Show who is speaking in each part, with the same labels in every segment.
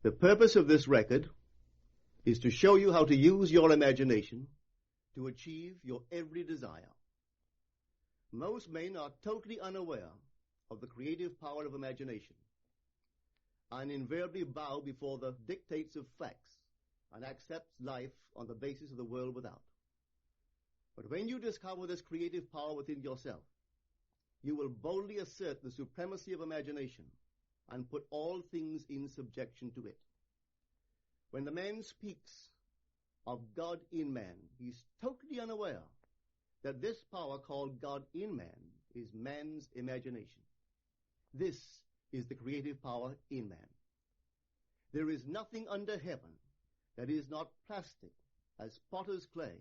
Speaker 1: The purpose of this record is to show you how to use your imagination to achieve your every desire. Most men are totally unaware of the creative power of imagination and invariably bow before the dictates of facts and accept life on the basis of the world without. But when you discover this creative power within yourself, you will boldly assert the supremacy of imagination and put all things in subjection to it. When the man speaks of God in man, he's totally unaware that this power called God in man is man's imagination. This is the creative power in man. There is nothing under heaven that is not plastic as potter's clay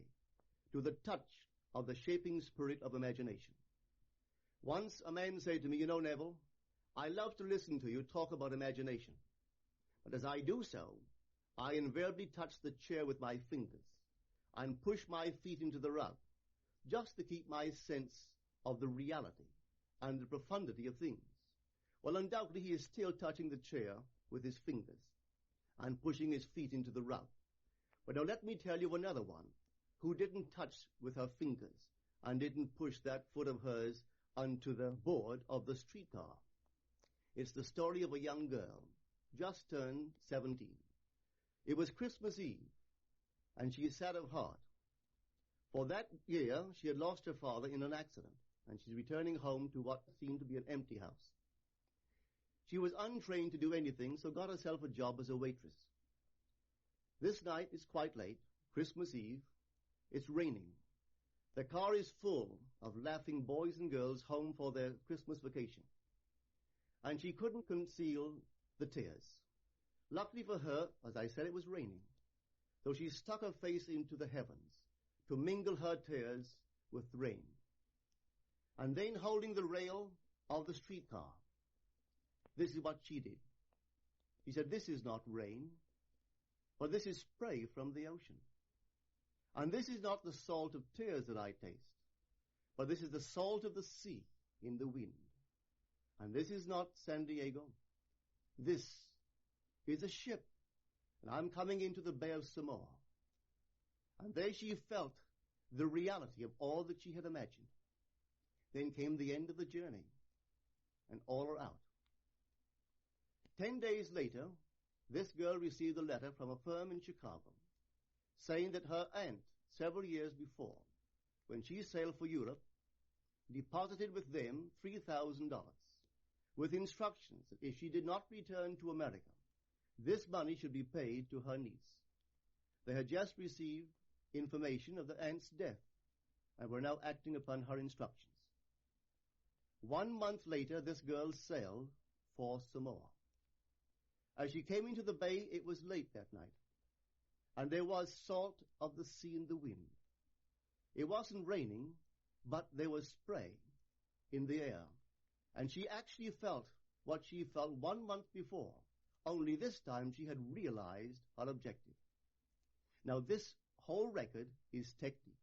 Speaker 1: to the touch of the shaping spirit of imagination. Once a man said to me, "You know, Neville, I love to listen to you talk about imagination. But as I do so, I invariably touch the chair with my fingers and push my feet into the rug just to keep my sense of the reality and the profundity of things." Well, undoubtedly he is still touching the chair with his fingers and pushing his feet into the rug. But now let me tell you another one who didn't touch with her fingers and didn't push that foot of hers onto the board of the streetcar. It's the story of a young girl, just turned 17. It was Christmas Eve, and she is sad of heart. For that year, she had lost her father in an accident, and she's returning home to what seemed to be an empty house. She was untrained to do anything, so got herself a job as a waitress. This night is quite late, Christmas Eve. It's raining. The car is full of laughing boys and girls home for their Christmas vacation. And she couldn't conceal the tears. Luckily for her, as I said, it was raining. So she stuck her face into the heavens to mingle her tears with the rain. And then holding the rail of the streetcar, this is what she did. She said, "This is not rain, but this is spray from the ocean. And this is not the salt of tears that I taste, but this is the salt of the sea in the wind. And this is not San Diego. This is a ship, and I'm coming into the Bay of Samoa." And there she felt the reality of all that she had imagined. Then came the end of the journey, and all are out. 10 days later, this girl received a letter from a firm in Chicago saying that her aunt, several years before, when she sailed for Europe, deposited with them $3,000 with instructions that if she did not return to America, this money should be paid to her niece. They had just received information of the aunt's death and were now acting upon her instructions. 1 month later, this girl sailed for Samoa. As she came into the bay, it was late that night, and there was salt of the sea in the wind. It wasn't raining, but there was spray in the air, and she actually felt what she felt 1 month before, only this time she had realized her objective. Now this whole record is technique.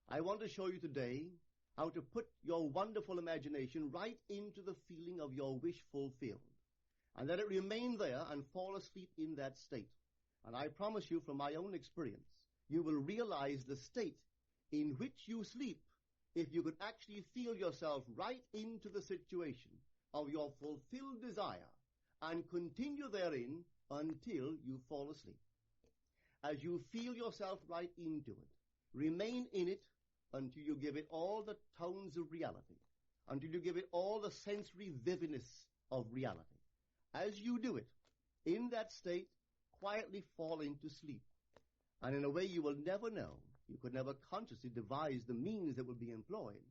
Speaker 1: I want to show you today how to put your wonderful imagination right into the feeling of your wish fulfilled, and let it remain there and fall asleep in that state. And I promise you from my own experience, you will realize the state in which you sleep if you could actually feel yourself right into the situation of your fulfilled desire and continue therein until you fall asleep. As you feel yourself right into it, remain in it until you give it all the tones of reality, until you give it all the sensory vividness of reality. As you do it, in that state, quietly fall into sleep. And in a way you will never know, you could never consciously devise the means that will be employed,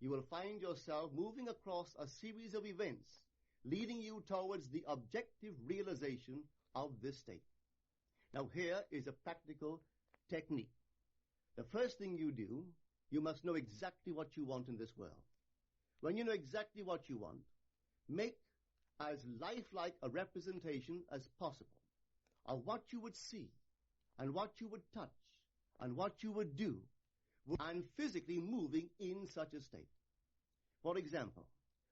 Speaker 1: you will find yourself moving across a series of events leading you towards the objective realization of this state. Now here is a practical technique. The first thing you do, you must know exactly what you want in this world. When you know exactly what you want, make as lifelike a representation as possible of what you would see and what you would touch and what you would do and physically moving in such a state. For example,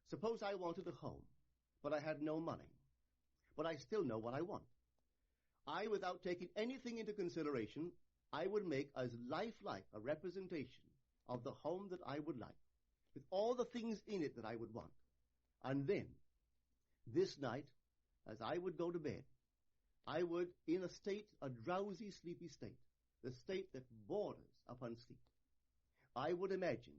Speaker 1: suppose I wanted a home, but I had no money, but I still know what I want. without taking anything into consideration, I would make as lifelike a representation of the home that I would like, with all the things in it that I would want. And then, this night, as I would go to bed, I would, in a drowsy, sleepy state, the state that borders upon sleep, I would imagine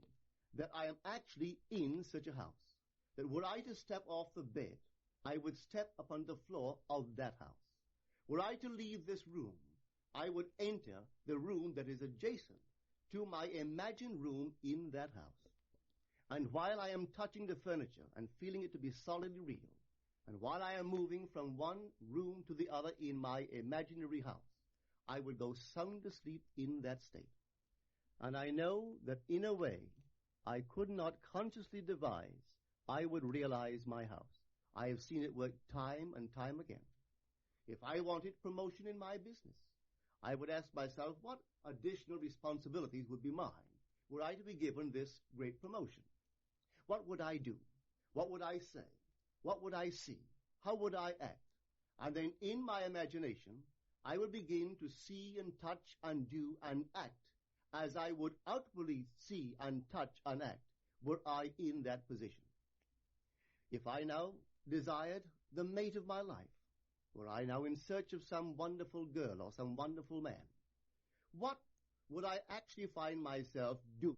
Speaker 1: that I am actually in such a house, that were I to step off the bed, I would step upon the floor of that house. Were I to leave this room, I would enter the room that is adjacent to my imagined room in that house. And while I am touching the furniture and feeling it to be solidly real, and while I am moving from one room to the other in my imaginary house, I would go sound asleep in that state. And I know that in a way I could not consciously devise, I would realize my house. I have seen it work time and time again. If I wanted promotion in my business, I would ask myself what additional responsibilities would be mine were I to be given this great promotion. What would I do? What would I say? What would I see? How would I act? And then in my imagination, I would begin to see and touch and do and act as I would outwardly see and touch and act were I in that position. If I now desired the mate of my life, were I now in search of some wonderful girl or some wonderful man, what would I actually find myself doing?